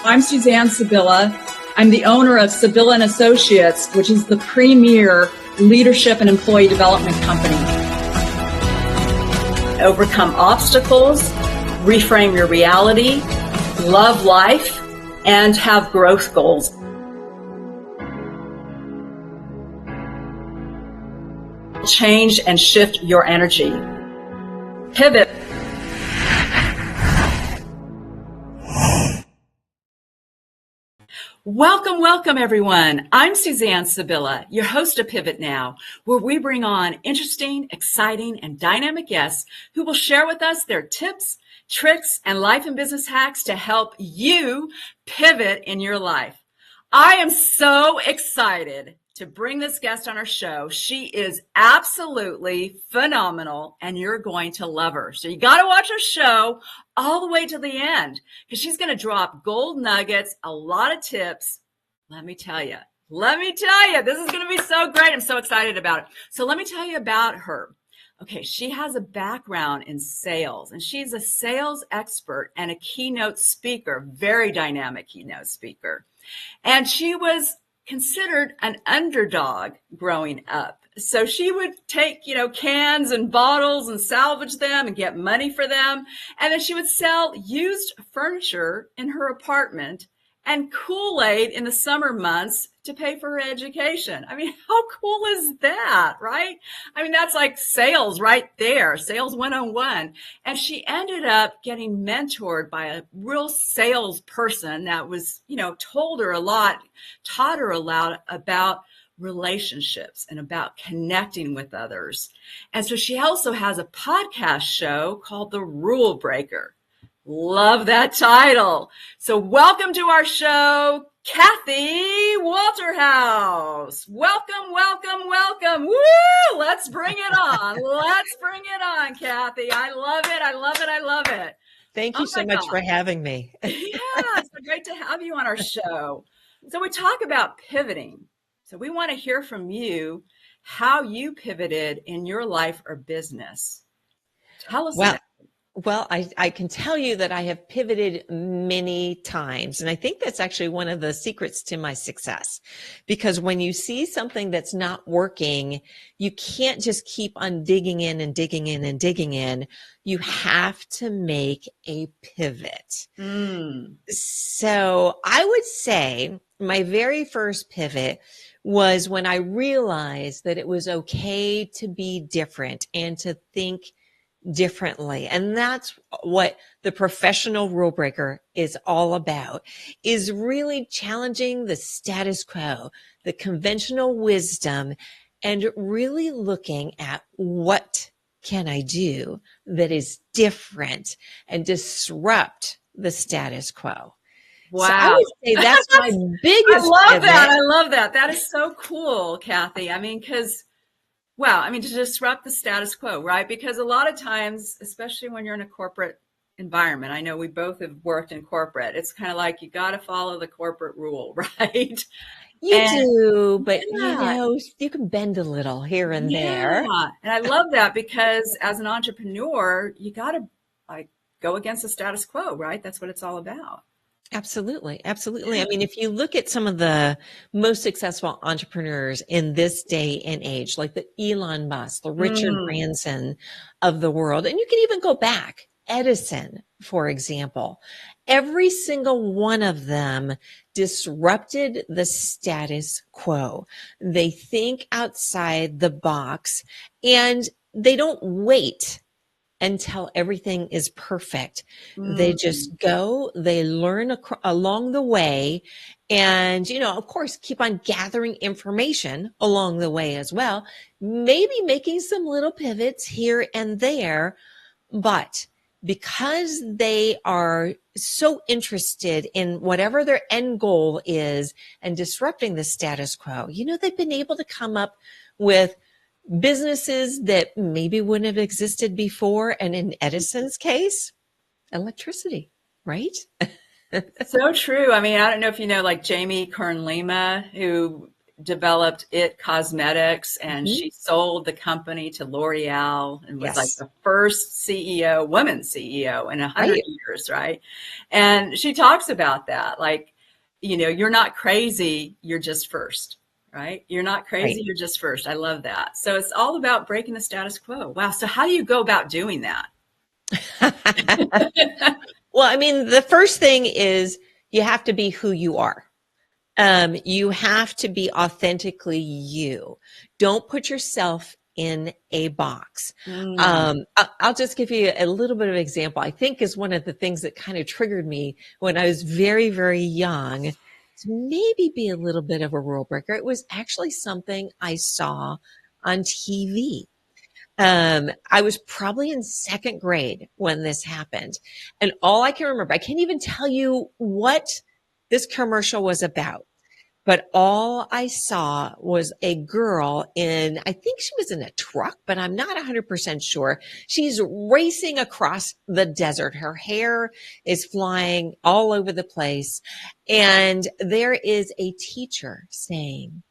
I'm Suzanne Sibylla. I'm the owner of Sibylla and Associates, which is the premier leadership and employee development company. Overcome obstacles, reframe your reality, love life, and have growth goals. Change and shift your energy. Pivot. Welcome, everyone. I'm Suzanne Sibylla, your host of Pivot Now, where we bring on interesting, exciting, and dynamic guests who will share with us their tips, tricks, and life and business hacks to help you pivot in your life. I am so excited to bring this guest on our show. She is absolutely phenomenal, and you're going to love her. So you got to watch her show all the way to the end, because she's going to drop gold nuggets, a lot of tips. Let me tell you, this is going to be so great. I'm so excited about it. So let me tell you about her. Okay, she has a background in sales, and she's a sales expert and a keynote speaker, very dynamic keynote speaker. And she was considered an underdog growing up. So she would take, cans and bottles and salvage them and get money for them. And then she would sell used furniture in her apartment and Kool-Aid in the summer months to pay for her education. I mean, how cool is that, right? I mean, that's like sales right there, sales 101. And she ended up getting mentored by a real salesperson that was, told her a lot, taught her a lot about relationships and about connecting with others. And so she also has a podcast show called The Rule Breaker. Love that title. So welcome to our show, Kathy Walterhouse. Welcome. Woo! Let's bring it on. Kathy. I love it. Thank you so much for having me. Yeah, it's so great to have you on our show. So we talk about pivoting. So we want to hear from you how you pivoted in your life or business. Tell us about it. Well, I can tell you that I have pivoted many times. And I think that's actually one of the secrets to my success, because when you see something that's not working, you can't just keep on digging in. You have to make a pivot. So I would say my very first pivot was when I realized that it was okay to be different and to think differently. And that's what the professional rule breaker is all about, is really challenging the status quo, the conventional wisdom, and really looking at what can I do that is different and disrupt the status quo. Wow. So I would say that's my biggest pivot. I love that. That is so cool, Kathy. I mean, to disrupt the status quo, right? Because a lot of times, especially when you're in a corporate environment, I know we both have worked in corporate, it's kind of like you got to follow the corporate rule, right? You do, but you can bend a little here and there. And I love that, because as an entrepreneur, you got to go against the status quo, right? That's what it's all about. Absolutely. I mean, if you look at some of the most successful entrepreneurs in this day and age, like the Elon Musk, the Richard Branson of the world, and you can even go back, Edison, for example, every single one of them disrupted the status quo. They think outside the box, and they don't wait until everything is perfect. They just go, they learn along the way, and, of course, keep on gathering information along the way as well, maybe making some little pivots here and there. But because they are so interested in whatever their end goal is and disrupting the status quo, they've been able to come up with businesses that maybe wouldn't have existed before. And in Edison's case, electricity, right? So true. I mean, I don't know if you know, like Jamie Kern Lima, who developed It Cosmetics, and she sold the company to L'Oreal and was like the first CEO, woman CEO in 100 years, right? And she talks about that, like, you're not crazy, you're just first, right? You're not crazy, you're just first. I love that. So it's all about breaking the status quo. Wow. So how do you go about doing that? Well, I mean, the first thing is you have to be who you are. You have to be authentically you. Don't put yourself in a box. I'll just give you a little bit of example. I think is one of the things that kind of triggered me when I was very, very young to maybe be a little bit of a rule breaker. It was actually something I saw on TV. I was probably in second grade when this happened. And all I can remember, I can't even tell you what this commercial was about, but all I saw was a girl in, I think she was in a truck, but I'm not 100% sure. She's racing across the desert. Her hair is flying all over the place. And there is a teacher saying,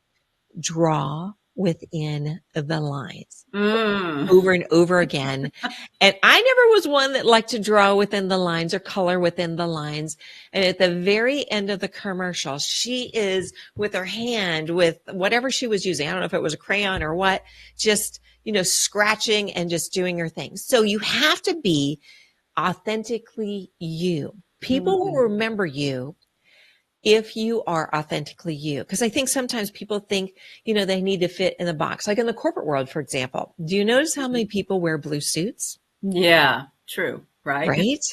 draw within the lines over and over again. And I never was one that liked to draw within the lines or color within the lines. And at the very end of the commercial, she is with her hand with whatever she was using. I don't know if it was a crayon or what, just, scratching and just doing her thing. So you have to be authentically you. People will remember you if you are authentically you. Because I think sometimes people think, they need to fit in the box. Like in the corporate world, for example, do you notice how many people wear blue suits? Yeah, true. Right. Right.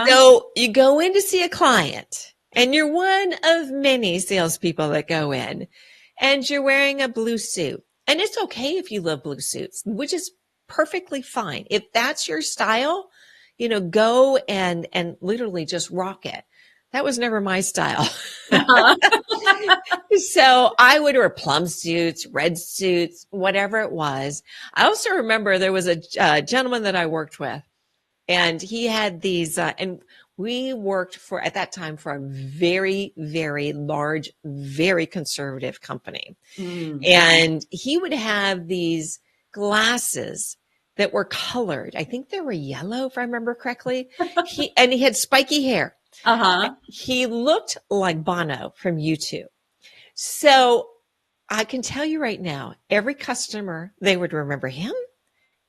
So you go in to see a client and you're one of many salespeople that go in and you're wearing a blue suit. And it's okay if you love blue suits, which is perfectly fine. If that's your style, go and literally just rock it. That was never my style. So I would wear plum suits, red suits, whatever it was. I also remember there was a gentleman that I worked with, and he had these, and we worked at that time for a very, very large, very conservative company. And he would have these glasses that were colored. I think they were yellow, if I remember correctly. He had spiky hair. He looked like Bono from U2. So I can tell you right now, every customer, they would remember him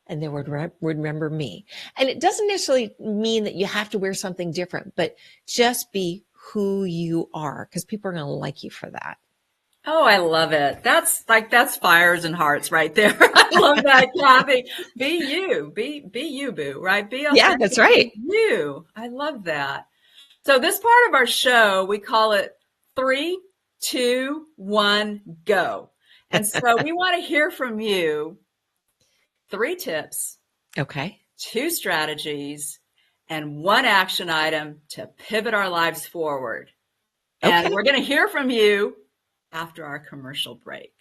and they would remember me. And it doesn't necessarily mean that you have to wear something different, but just be who you are, because people are going to like you for that. Oh, I love it. That's fires and hearts right there. I love that, Kathy. Be you, be you, boo, right? Be authentic. Yeah, that's right. You. I love that. So this part of our show, we call it 3, 2, 1, go. And so we want to hear from you 3 tips. Okay. 2 strategies and 1 action item to pivot our lives forward. And we're going to hear from you after our commercial break.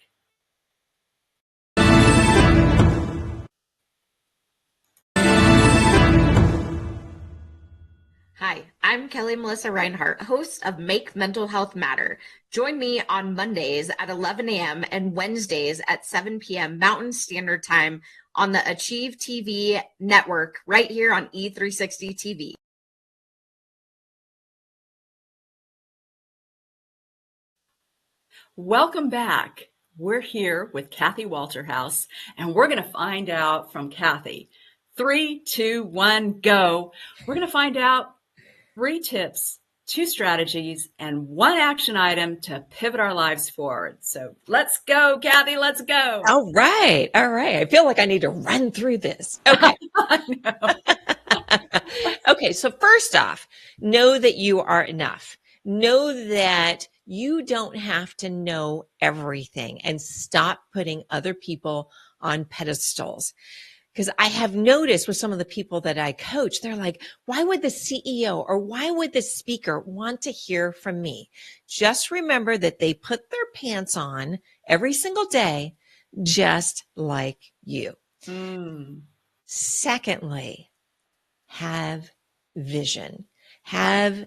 Hi, I'm Kelly Melissa Reinhart, host of Make Mental Health Matter. Join me on Mondays at 11 a.m. and Wednesdays at 7 p.m. Mountain Standard Time on the Achieve TV network right here on E360 TV. Welcome back. We're here with Kathy Walterhouse, and we're going to find out from Kathy. 3, 2, 1, go. We're going to find out 3 tips, 2 strategies, and 1 action item to pivot our lives forward. So let's go, Kathy. Let's go. All right. I feel like I need to run through this. Okay. Okay. So first off, know that you are enough. Know that you don't have to know everything, and stop putting other people on pedestals. Because I have noticed with some of the people that I coach, they're like, why would the CEO or why would the speaker want to hear from me? Just remember that they put their pants on every single day, just like you. Secondly, have vision. Have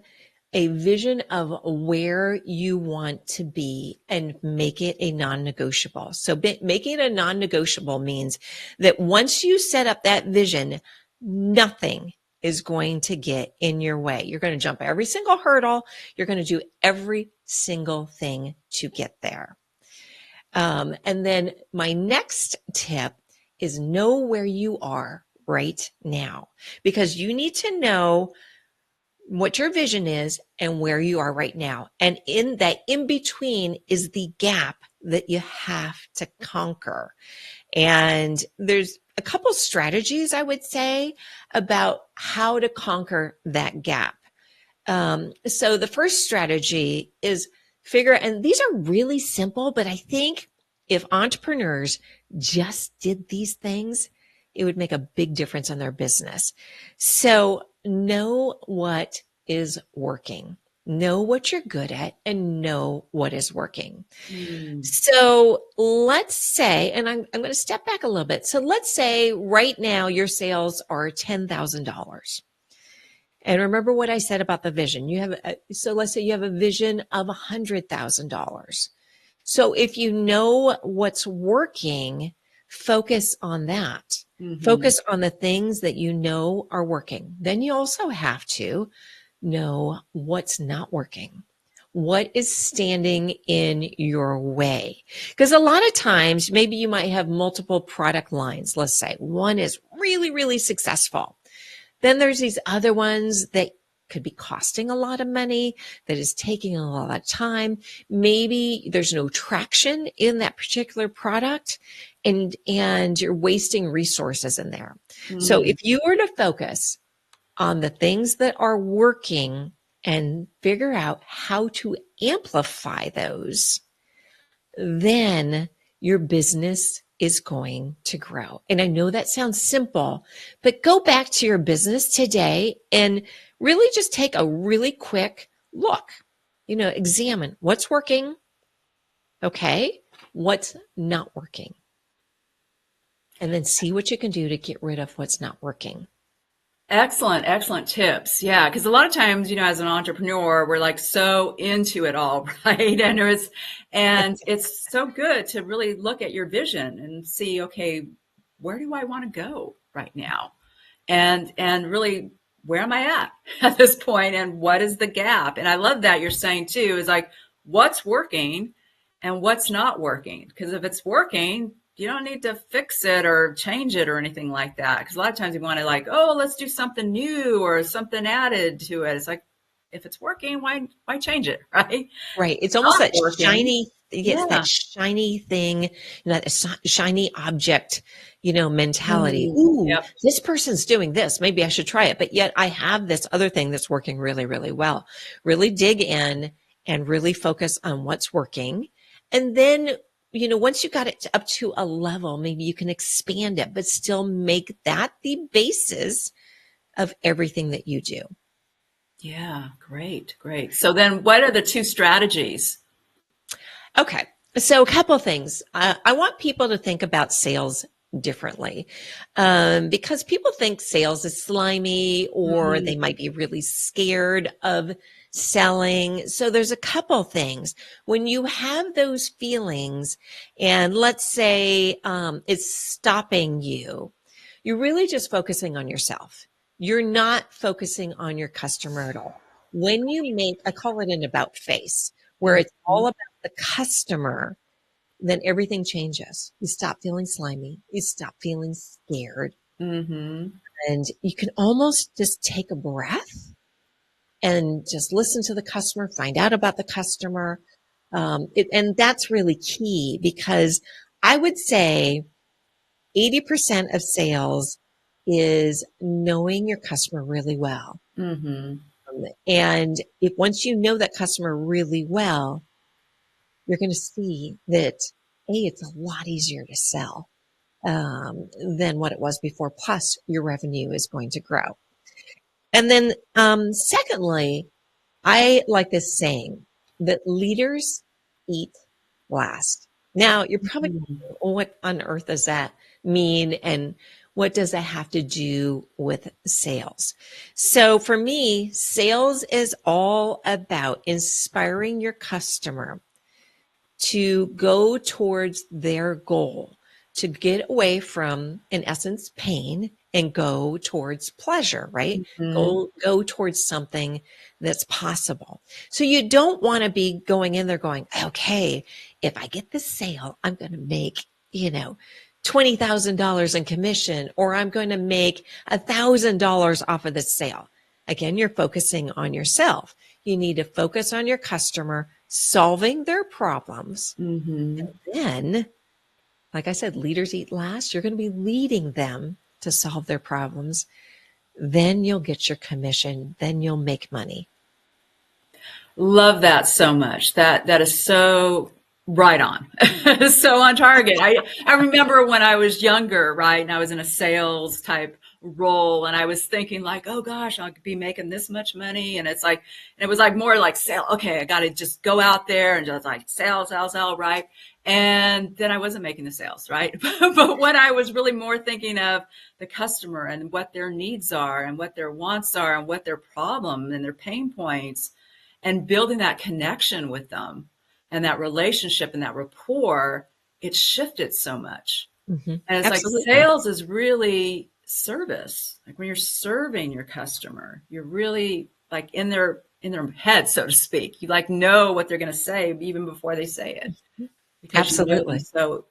a vision of where you want to be and make it a non-negotiable. So making it a non-negotiable means that once you set up that vision, nothing is going to get in your way. You're going to jump every single hurdle. You're going to do every single thing to get there. And then my next tip is know where you are right now, because you need to know what your vision is and where you are right now. And in that in between is the gap that you have to conquer. And there's a couple strategies I would say about how to conquer that gap. So the first strategy is and these are really simple, but I think if entrepreneurs just did these things, it would make a big difference in their business. So know what is working, know what you're good at, and know what is working. So let's say, and I'm going to step back a little bit. So let's say right now your sales are $10,000. And remember what I said about the vision. So let's say you have a vision of $100,000. So if you know what's working, focus on that. Focus on the things that you know are working. Then you also have to know what's not working. What is standing in your way? Because a lot of times, maybe you might have multiple product lines. Let's say one is really, really successful. Then there's these other ones that could be costing a lot of money, that is taking a lot of time. Maybe there's no traction in that particular product and you're wasting resources in there. So if you were to focus on the things that are working and figure out how to amplify those, then your business is going to grow. And I know that sounds simple, but go back to your business today and really just take a really quick look, examine what's working. Okay. What's not working? And then see what you can do to get rid of what's not working. Excellent tips. Yeah, because a lot of times, as an entrepreneur, we're like so into it all, right? And it's so good to really look at your vision and see, okay, where do I want to go right now? And really, where am I at this point? And what is the gap? And I love that you're saying too, is like, what's working and what's not working? Because if it's working, you don't need to fix it or change it or anything like that. Because a lot of times you want to let's do something new or something added to it. It's like, if it's working, why change it, right? Right. It's almost that working. shiny, that shiny thing, that shiny object, mentality. Ooh, this person's doing this. Maybe I should try it. But yet I have this other thing that's working really, really well. Really dig in and really focus on what's working. And then once you got it up to a level, maybe you can expand it, but still make that the basis of everything that you do. Yeah, great. So then what are the two strategies? Okay. So a couple of things. I want people to think about sales differently because people think sales is slimy or they might be really scared of selling. So there's a couple things. When you have those feelings and let's say it's stopping you, you're really just focusing on yourself. You're not focusing on your customer at all. When you I call it an about face, where it's all about the customer, then everything changes. You stop feeling slimy. You stop feeling scared. And you can almost just take a breath and just listen to the customer, find out about the customer. And that's really key because I would say 80% of sales is knowing your customer really well. And once you know that customer really well, you're going to see that it's a lot easier to sell than what it was before. Plus, your revenue is going to grow. And then, secondly, I like this saying that leaders eat last. Now, you're probably, what on earth does that mean? And What does that have to do with sales? So for me, sales is all about inspiring your customer to go towards their goal, to get away from, in essence, pain and go towards pleasure, right? Go towards something that's possible. So you don't want to be going in there going, okay, if I get this sale, I'm going to make, $20,000 in commission, or I'm going to make $1,000 off of this sale. Again, you're focusing on yourself. You need to focus on your customer, solving their problems. And then, like I said, leaders eat last. You're going to be leading them to solve their problems. Then you'll get your commission. Then you'll make money. Love that so much. That is so right on. So on target. I remember when I was younger, right? And I was in a sales type role, and I was thinking like, oh gosh, I could be making this much money. And it was like more like sale. Okay, I got to just go out there and just like sell, right? And then I wasn't making the sales, right? But when I was really more thinking of the customer and what their needs are and what their wants are and what their problem and their pain points, and building that connection with them and that relationship and that rapport, it shifted so much. And it's Absolutely. like sales is really service. Like when you're serving your customer, you're really like in their head, so to speak. You like know what they're going to say even before they say it. Because Absolutely. you know them so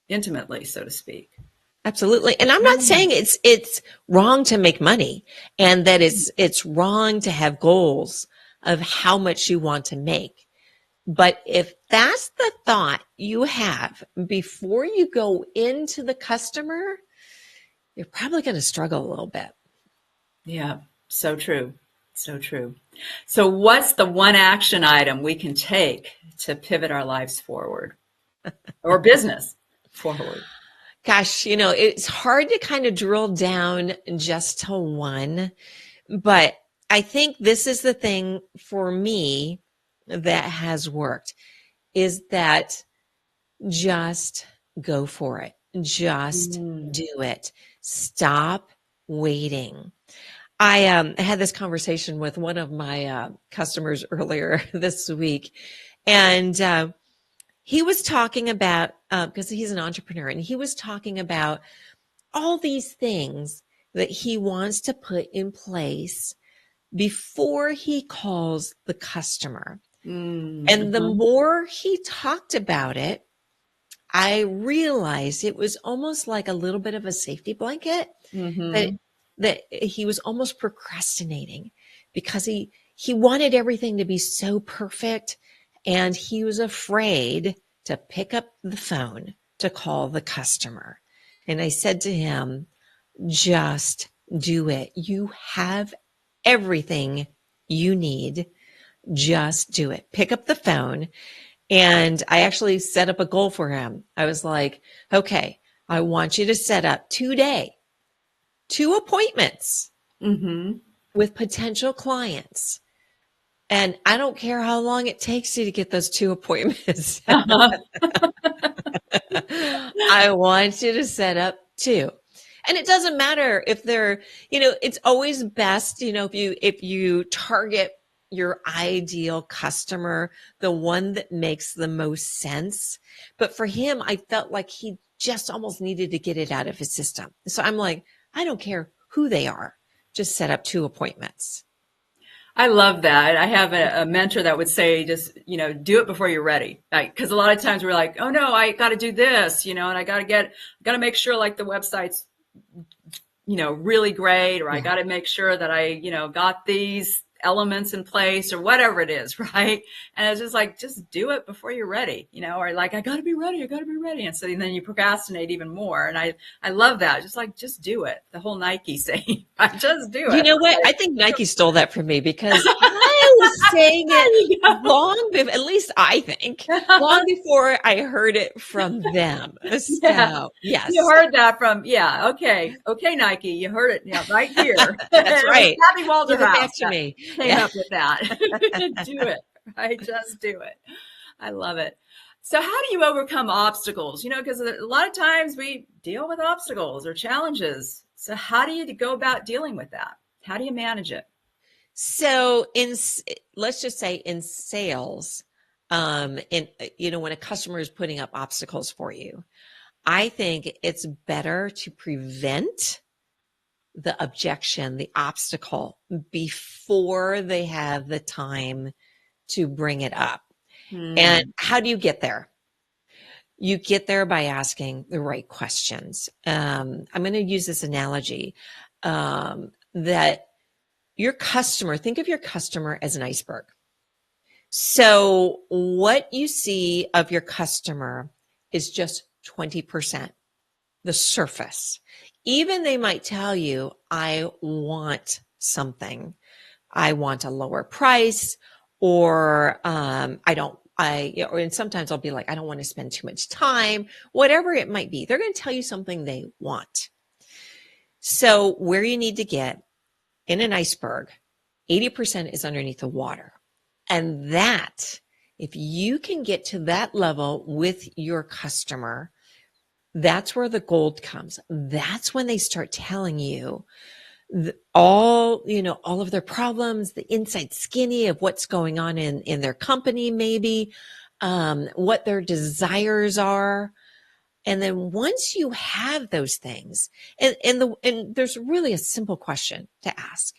intimately, so to speak. Absolutely. And I'm not saying it's wrong to make money and that it's wrong to have goals of how much you want to make. But if that's the thought you have before you go into the customer, you're probably going to struggle a little bit. Yeah, so true. So true. So what's the one action item we can take to pivot our lives forward or business forward? Gosh, it's hard to kind of drill down just to one, but I think this is the thing for me that has worked is that just go for it. Just do it. Stop waiting. I had this conversation with one of my customers earlier this week, and he was talking about, because he's an entrepreneur, and he was talking about all these things that he wants to put in place before he calls the customer. And the more he talked about it, I realized it was almost like a little bit of a safety blanket that he was almost procrastinating because he wanted everything to be so perfect, and he was afraid to pick up the phone to call the customer. And I said to him, just do it. You have everything you need. Just do it. Pick up the phone. And I actually set up a goal for him. I was like, okay, I want you to set up today 2 appointments with potential clients. And I don't care how long it takes you to get those 2 appointments. I want you to set up 2. And it doesn't matter if they're, it's always best, if you target your ideal customer, the one that makes the most sense. But for him, I felt like he just almost needed to get it out of his system. So I'm like, I don't care who they are. Just set up 2 appointments. I love that. I have a mentor that would say, just, do it before you're ready. Because a lot of times we're like, oh no, I got to do this, and I got to make sure like the website's, really great, or I got to make sure that I, got these elements in place or whatever it is. Right. And it's just like, just do it before you're ready, or like, I got to be ready. And so then you procrastinate even more. And I love that. Just do it. The whole Nike saying, just do it. You know what? I think Nike stole that from me because I was saying it long before, at least I think, long before I heard it from them. So, yes. You heard that from, okay, Nike, you heard it right here. That's right. Happy Walterhouse. Give it back to me. Came up with that. Do it, right? Just do it. I love it. So how do you overcome obstacles? Because a lot of times we deal with obstacles or challenges. So how do you go about dealing with that? How do you manage it? So let's just say in sales, when a customer is putting up obstacles for you, I think it's better to prevent the objection, the obstacle, before they have the time to bring it up. And how do you get there? You get there by asking the right questions. I'm going to use this analogy that your customer, think of your customer as an iceberg. So what you see of your customer is just 20%, the surface. Even they might tell you, I want something. I want a lower price, or and sometimes I'll be like, I don't want to spend too much time, whatever it might be. They're going to tell you something they want. So where you need to get in an iceberg, 80% is underneath the water. And that, if you can get to that level with your customer, that's where the gold comes. That's when they start telling you all of their problems, the inside skinny of what's going on in their company, maybe, what their desires are. And then once you have those things, and there's really a simple question to ask.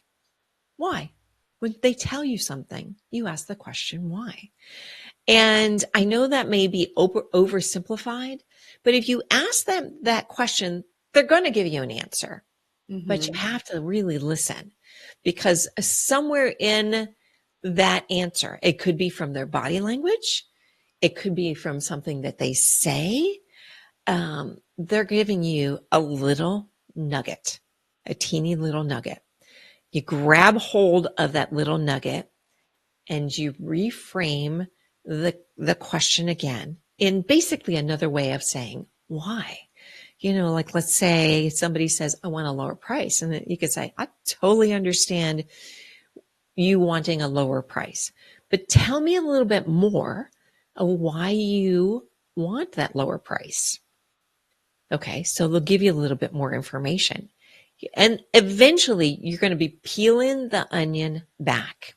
Why? When they tell you something, you ask the question, why? And I know that may be oversimplified, but if you ask them that question, they're going to give you an answer. But you have to really listen, because somewhere in that answer, it could be from their body language. It could be from something that they say. They're giving you a little nugget, a teeny little nugget. You grab hold of that little nugget and you reframe the question again in basically another way of saying, why? Like let's say somebody says, I want a lower price. And then you could say, I totally understand you wanting a lower price, but tell me a little bit more of why you want that lower price. Okay. So they'll give you a little bit more information. And eventually you're going to be peeling the onion back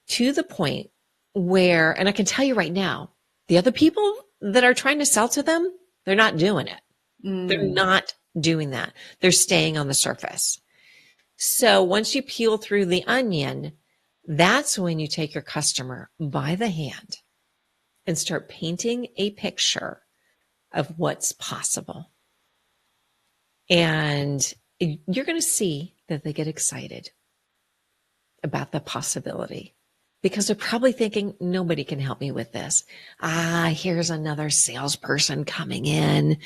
to the point where, and I can tell you right now, the other people that are trying to sell to them, they're not doing it. They're not doing that. They're staying on the surface. So once you peel through the onion, that's when you take your customer by the hand and start painting a picture of what's possible. And you're going to see that they get excited about the possibility, because they're probably thinking, nobody can help me with this. Here's another salesperson coming in,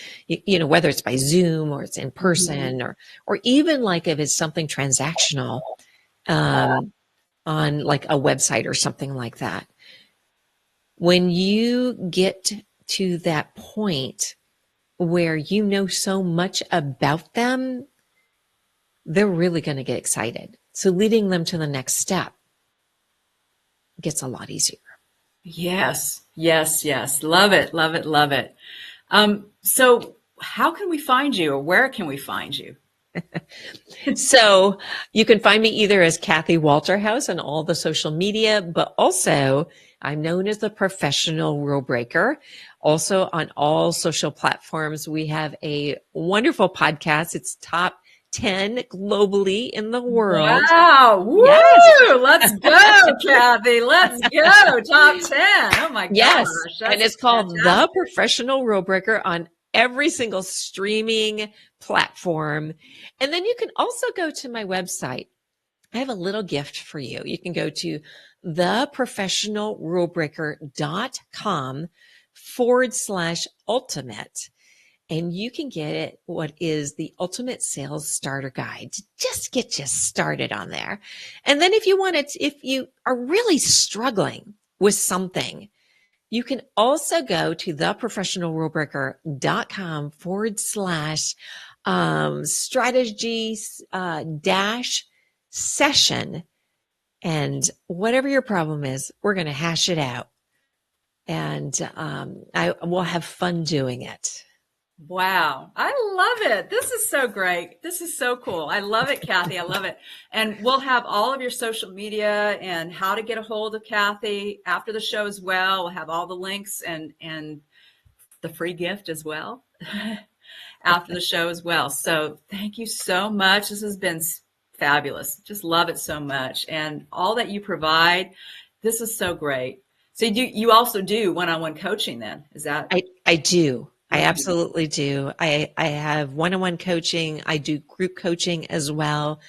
whether it's by Zoom or it's in person, or even like if it's something transactional, on like a website or something like that. When you get to that point where you know so much about them, they're really going to get excited. So leading them to the next step gets a lot easier. Yes. Love it. So how can we find you, or where can we find you? So you can find me either as Kathy Walterhouse on all the social media, but also I'm known as the Professional Rule Breaker. Also on all social platforms, we have a wonderful podcast. It's top 10 globally in the world. Wow. Woo! Yes. Let's go, Kathy. Let's go. Top 10. Oh my gosh. Yes. And it's called The Professional Rule Breaker on every single streaming platform. And then you can also go to my website. I have a little gift for you. You can go to theprofessionalrulebreaker.com/ultimate. And you can get it, what is the Ultimate Sales Starter Guide, to just get you started on there. And then if you are really struggling with something, you can also go to theprofessionalrulebreaker.com/strategy-session. And whatever your problem is, we're going to hash it out. and I will have fun doing it. Wow. I love it. This is so great. This is so cool. I love it, Kathy. I love it. And we'll have all of your social media and how to get a hold of Kathy after the show as well. We'll have all the links and the free gift as well after the show as well. So thank you so much. This has been fabulous. Just love it so much. And all that you provide, this is so great. So you also do one-on-one coaching then? Is that? I do. I absolutely do. I have one-on-one coaching. I do group coaching as well,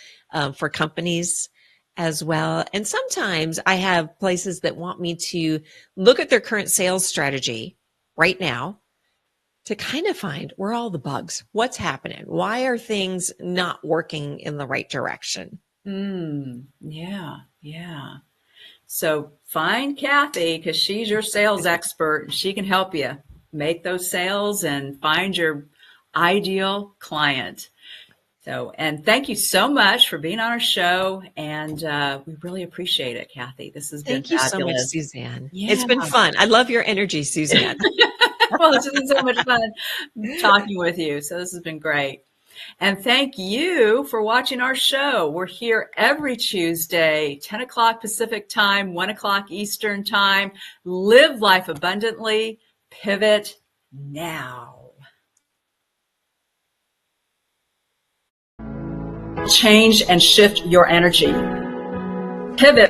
for companies as well. And sometimes I have places that want me to look at their current sales strategy right now to kind of find where are all the bugs, what's happening, why are things not working in the right direction. Yeah. So find Kathy because she's your sales expert and she can help you make those sales and find your ideal client. So, and thank you so much for being on our show. And we really appreciate it, Kathy. This has been Thank you fabulous. so much, Suzanne. Yeah. It's been fun. I love your energy, Suzanne. Well, it's been so much fun talking with you. So this has been great. And thank you for watching our show. We're here every Tuesday, 10 o'clock Pacific time, 1 o'clock Eastern time. Live life abundantly. Pivot now. Change and shift your energy. Pivot